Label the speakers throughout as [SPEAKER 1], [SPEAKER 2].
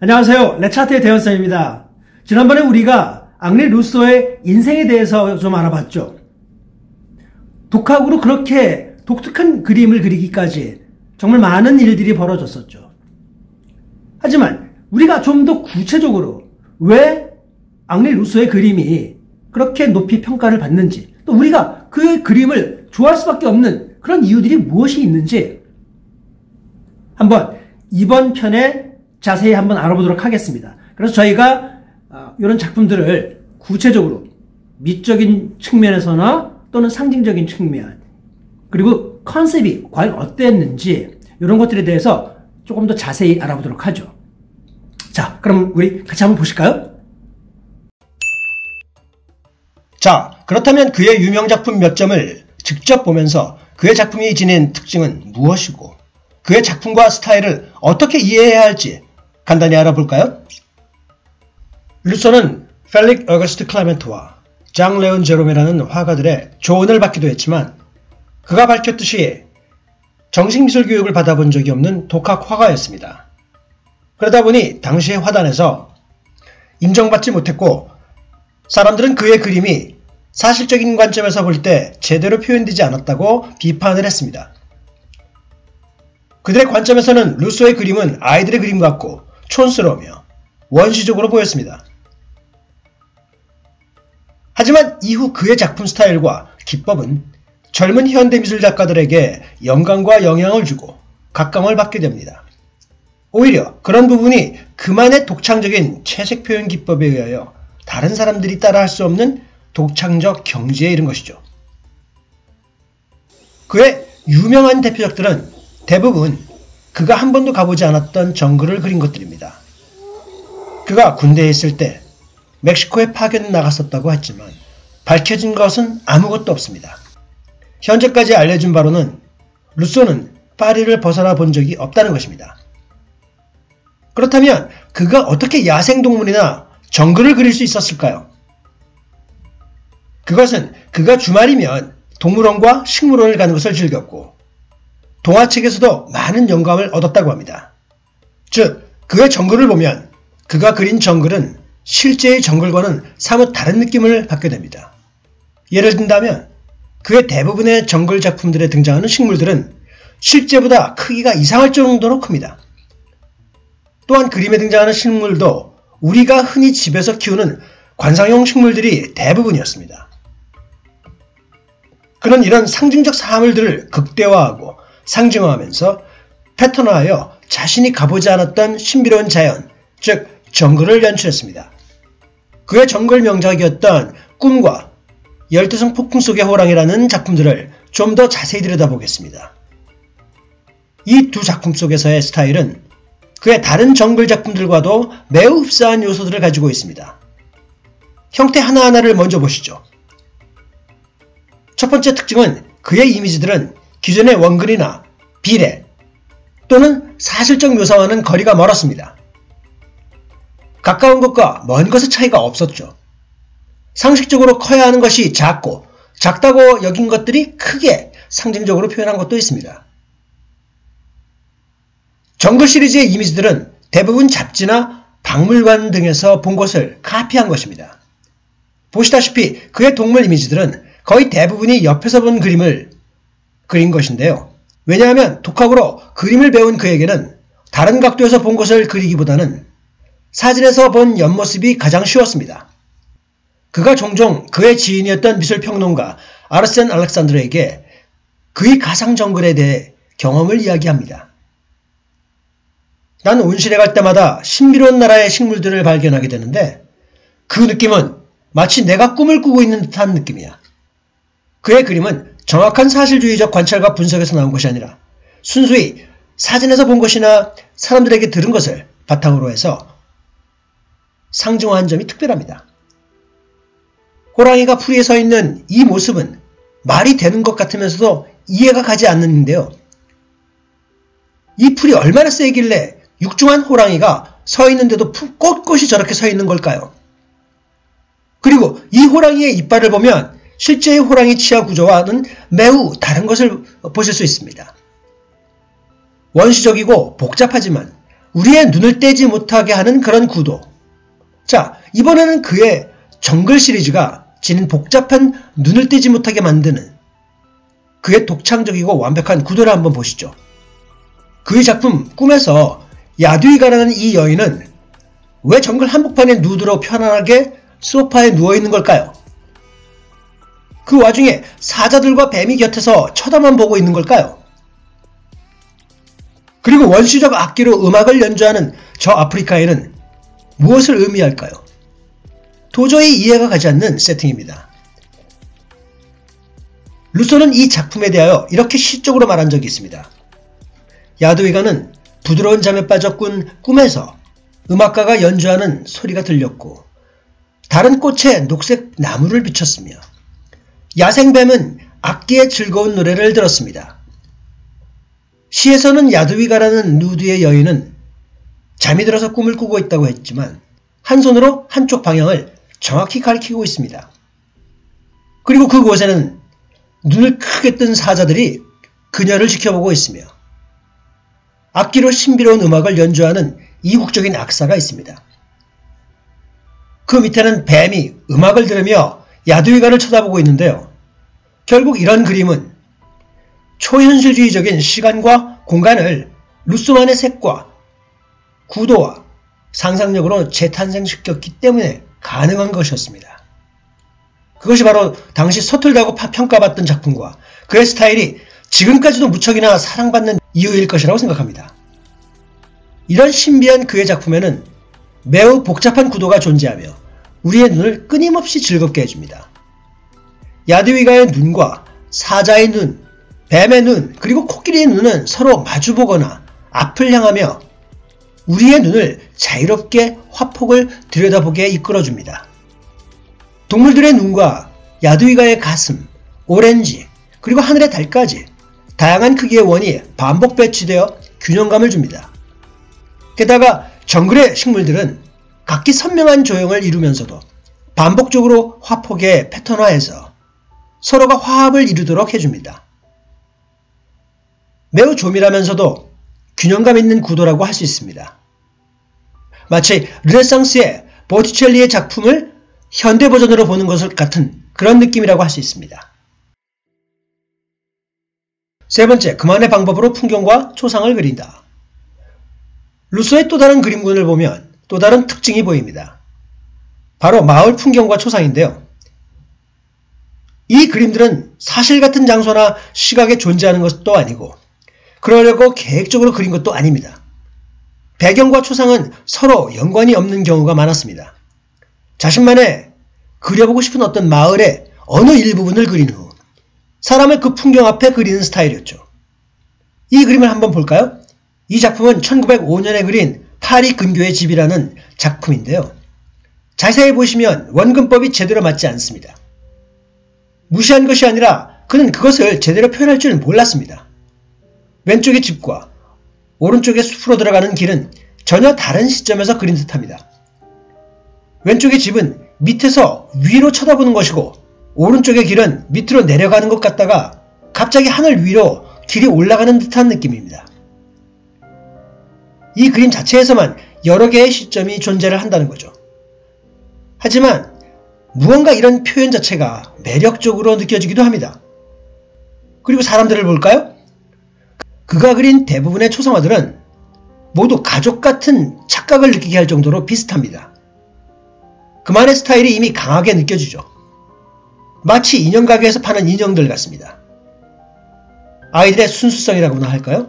[SPEAKER 1] 안녕하세요. 레차트의 대현쌤입니다. 지난번에 우리가 앙리 루소의 인생에 대해서 좀 알아봤죠. 독학으로 그렇게 독특한 그림을 그리기까지 정말 많은 일들이 벌어졌었죠. 하지만 우리가 좀 더 구체적으로 왜 앙리 루소의 그림이 그렇게 높이 평가를 받는지, 또 우리가 그 그림을 좋아할 수밖에 없는 그런 이유들이 무엇이 있는지 한번 이번 편에 자세히 한번 알아보도록 하겠습니다. 그래서 저희가 이런 작품들을 구체적으로 미적인 측면에서나 또는 상징적인 측면, 그리고 컨셉이 과연 어땠는지 이런 것들에 대해서 조금 더 자세히 알아보도록 하죠. 자, 그럼 우리 같이 한번 보실까요?
[SPEAKER 2] 자, 그렇다면 그의 유명 작품 몇 점을 직접 보면서 그의 작품이 지닌 특징은 무엇이고 그의 작품과 스타일을 어떻게 이해해야 할지 간단히 알아볼까요? 루소는 펠릭 어거스트 클레멘트와 장 레온 제롬이라는 화가들의 조언을 받기도 했지만 그가 밝혔듯이 정식미술 교육을 받아본 적이 없는 독학 화가였습니다. 그러다 보니 당시의 화단에서 인정받지 못했고 사람들은 그의 그림이 사실적인 관점에서 볼 때 제대로 표현되지 않았다고 비판을 했습니다. 그들의 관점에서는 루소의 그림은 아이들의 그림 같고 촌스러우며 원시적으로 보였습니다. 하지만 이후 그의 작품 스타일과 기법은 젊은 현대미술 작가들에게 영감과 영향을 주고 각광을 받게 됩니다. 오히려 그런 부분이 그만의 독창적인 채색 표현 기법에 의하여 다른 사람들이 따라할 수 없는 독창적 경지에 이른 것이죠. 그의 유명한 대표작들은 대부분 그가 한 번도 가보지 않았던 정글을 그린 것들입니다. 그가 군대에 있을 때 멕시코에 파견 나갔었다고 했지만 밝혀진 것은 아무것도 없습니다. 현재까지 알려진 바로는 루소는 파리를 벗어나 본 적이 없다는 것입니다. 그렇다면 그가 어떻게 야생동물이나 정글을 그릴 수 있었을까요? 그것은 그가 주말이면 동물원과 식물원을 가는 것을 즐겼고 동화책에서도 많은 영감을 얻었다고 합니다. 즉, 그의 정글을 보면 그가 그린 정글은 실제의 정글과는 사뭇 다른 느낌을 받게 됩니다. 예를 든다면 그의 대부분의 정글 작품들에 등장하는 식물들은 실제보다 크기가 이상할 정도로 큽니다. 또한 그림에 등장하는 식물도 우리가 흔히 집에서 키우는 관상용 식물들이 대부분이었습니다. 그는 이런 상징적 사물들을 극대화하고 상징화하면서 패턴화하여 자신이 가보지 않았던 신비로운 자연, 즉 정글을 연출했습니다. 그의 정글 명작이었던 꿈과 열대성 폭풍 속의 호랑이라는 작품들을 좀 더 자세히 들여다보겠습니다. 이 두 작품 속에서의 스타일은 그의 다른 정글 작품들과도 매우 흡사한 요소들을 가지고 있습니다. 형태 하나하나를 먼저 보시죠. 첫 번째 특징은 그의 이미지들은 기존의 원글이나 비례 또는 사실적 묘사와는 거리가 멀었습니다. 가까운 것과 먼 것의 차이가 없었죠. 상식적으로 커야 하는 것이 작고 작다고 여긴 것들이 크게 상징적으로 표현한 것도 있습니다. 정글 시리즈의 이미지들은 대부분 잡지나 박물관 등에서 본 것을 카피한 것입니다. 보시다시피 그의 동물 이미지들은 거의 대부분이 옆에서 본 그림을 그린 것인데요. 왜냐하면 독학으로 그림을 배운 그에게는 다른 각도에서 본 것을 그리기보다는 사진에서 본 옆모습이 가장 쉬웠습니다. 그가 종종 그의 지인이었던 미술평론가 아르센 알렉산드르에게 그의 가상 정글에 대해 경험을 이야기합니다. 난 온실에 갈 때마다 신비로운 나라의 식물들을 발견하게 되는데 그 느낌은 마치 내가 꿈을 꾸고 있는 듯한 느낌이야. 그의 그림은 정확한 사실주의적 관찰과 분석에서 나온 것이 아니라 순수히 사진에서 본 것이나 사람들에게 들은 것을 바탕으로 해서 상징화한 점이 특별합니다. 호랑이가 풀이에 서 있는 이 모습은 말이 되는 것 같으면서도 이해가 가지 않는데요. 이 풀이 얼마나 세길래 육중한 호랑이가 서 있는데도 꼿꼿이 저렇게 서 있는 걸까요? 그리고 이 호랑이의 이빨을 보면 실제의 호랑이 치아 구조와는 매우 다른 것을 보실 수 있습니다. 원시적이고 복잡하지만 우리의 눈을 떼지 못하게 하는 그런 구도. 자, 이번에는 그의 정글 시리즈가 지닌 복잡한 눈을 떼지 못하게 만드는 그의 독창적이고 완벽한 구도를 한번 보시죠. 그의 작품 꿈에서 야두이가라는 이 여인은 왜 정글 한복판에 누드로 편안하게 소파에 누워있는 걸까요? 그 와중에 사자들과 뱀이 곁에서 쳐다만 보고 있는 걸까요? 그리고 원시적 악기로 음악을 연주하는 저 아프리카인은 무엇을 의미할까요? 도저히 이해가 가지 않는 세팅입니다. 루소는 이 작품에 대하여 이렇게 시적으로 말한 적이 있습니다. 야두이가는 부드러운 잠에 빠져 꾼 꿈에서 음악가가 연주하는 소리가 들렸고 다른 꽃에 녹색 나무를 비췄으며 야생뱀은 악기의 즐거운 노래를 들었습니다. 시에서는 야두이가라는 누드의 여인은 잠이 들어서 꿈을 꾸고 있다고 했지만 한 손으로 한쪽 방향을 정확히 가리키고 있습니다. 그리고 그곳에는 눈을 크게 뜬 사자들이 그녀를 지켜보고 있으며 악기로 신비로운 음악을 연주하는 이국적인 악사가 있습니다. 그 밑에는 뱀이 음악을 들으며 야두이가를 쳐다보고 있는데요. 결국 이런 그림은 초현실주의적인 시간과 공간을 루소만의 색과 구도와 상상력으로 재탄생시켰기 때문에 가능한 것이었습니다. 그것이 바로 당시 서툴다고 평가받던 작품과 그의 스타일이 지금까지도 무척이나 사랑받는 이유일 것이라고 생각합니다. 이런 신비한 그의 작품에는 매우 복잡한 구도가 존재하며 우리의 눈을 끊임없이 즐겁게 해줍니다. 야두이가의 눈과 사자의 눈, 뱀의 눈, 그리고 코끼리의 눈은 서로 마주보거나 앞을 향하며 우리의 눈을 자유롭게 화폭을 들여다보게 이끌어줍니다. 동물들의 눈과 야두이가의 가슴, 오렌지, 그리고 하늘의 달까지 다양한 크기의 원이 반복 배치되어 균형감을 줍니다. 게다가 정글의 식물들은 각기 선명한 조형을 이루면서도 반복적으로 화폭에 패턴화해서 서로가 화합을 이루도록 해줍니다. 매우 조밀하면서도 균형감 있는 구도라고 할 수 있습니다. 마치 르네상스의 보티첼리의 작품을 현대 버전으로 보는 것 같은 그런 느낌이라고 할 수 있습니다. 세 번째, 그만의 방법으로 풍경과 초상을 그린다. 루소의 또 다른 그림군을 보면 또 다른 특징이 보입니다. 바로 마을 풍경과 초상인데요. 이 그림들은 사실 같은 장소나 시각에 존재하는 것도 아니고 그러려고 계획적으로 그린 것도 아닙니다. 배경과 초상은 서로 연관이 없는 경우가 많았습니다. 자신만의 그려보고 싶은 어떤 마을의 어느 일부분을 그린 후 사람을 그 풍경 앞에 그리는 스타일이었죠. 이 그림을 한번 볼까요? 이 작품은 1905년에 그린 파리 근교의 집이라는 작품인데요. 자세히 보시면 원근법이 제대로 맞지 않습니다. 무시한 것이 아니라 그는 그것을 제대로 표현할 줄 몰랐습니다. 왼쪽의 집과 오른쪽의 숲으로 들어가는 길은 전혀 다른 시점에서 그린 듯합니다. 왼쪽의 집은 밑에서 위로 쳐다보는 것이고 오른쪽의 길은 밑으로 내려가는 것 같다가 갑자기 하늘 위로 길이 올라가는 듯한 느낌입니다. 이 그림 자체에서만 여러 개의 시점이 존재를 한다는 거죠. 하지만 무언가 이런 표현 자체가 매력적으로 느껴지기도 합니다. 그리고 사람들을 볼까요? 그가 그린 대부분의 초상화들은 모두 가족 같은 착각을 느끼게 할 정도로 비슷합니다. 그만의 스타일이 이미 강하게 느껴지죠. 마치 인형 가게에서 파는 인형들 같습니다. 아이들의 순수성이라고나 할까요?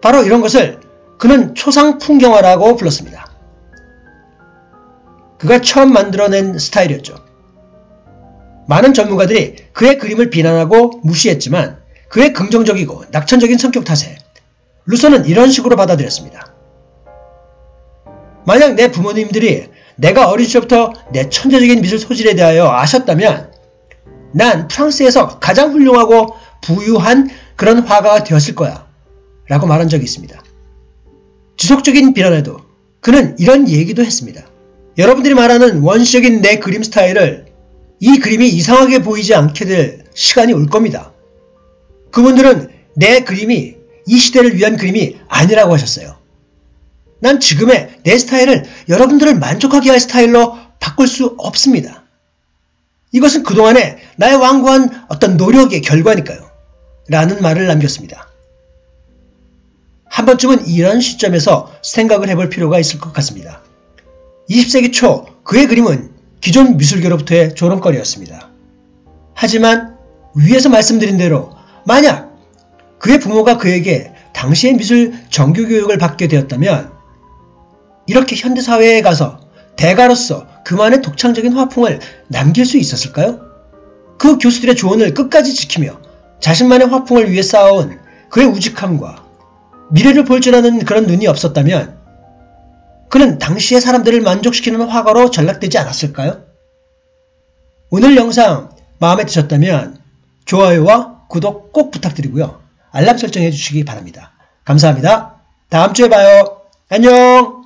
[SPEAKER 2] 바로 이런 것을 그는 초상 풍경화라고 불렀습니다. 그가 처음 만들어낸 스타일이었죠. 많은 전문가들이 그의 그림을 비난하고 무시했지만 그의 긍정적이고 낙천적인 성격 탓에 루소는 이런 식으로 받아들였습니다. 만약 내 부모님들이 내가 어린 시절부터 내 천재적인 미술 소질에 대하여 아셨다면 난 프랑스에서 가장 훌륭하고 부유한 그런 화가가 되었을 거야 라고 말한 적이 있습니다. 지속적인 비난에도 그는 이런 얘기도 했습니다. 여러분들이 말하는 원시적인 내 그림 스타일을 이 그림이 이상하게 보이지 않게 될 시간이 올 겁니다. 그분들은 내 그림이 이 시대를 위한 그림이 아니라고 하셨어요. 난 지금의 내 스타일을 여러분들을 만족하게 할 스타일로 바꿀 수 없습니다. 이것은 그동안의 나의 완고한 어떤 노력의 결과니까요. 라는 말을 남겼습니다. 한 번쯤은 이런 시점에서 생각을 해볼 필요가 있을 것 같습니다. 20세기 초 그의 그림은 기존 미술계로부터의 조롱거리였습니다. 하지만 위에서 말씀드린 대로 만약 그의 부모가 그에게 당시의 미술 정규교육을 받게 되었다면 이렇게 현대사회에 가서 대가로서 그만의 독창적인 화풍을 남길 수 있었을까요? 그 교수들의 조언을 끝까지 지키며 자신만의 화풍을 위해 쌓아온 그의 우직함과 미래를 볼 줄 아는 그런 눈이 없었다면 그는 당시의 사람들을 만족시키는 화가로 전락되지 않았을까요? 오늘 영상 마음에 드셨다면 좋아요와 구독 꼭 부탁드리고요. 알람 설정해 주시기 바랍니다. 감사합니다. 다음 주에 봐요. 안녕!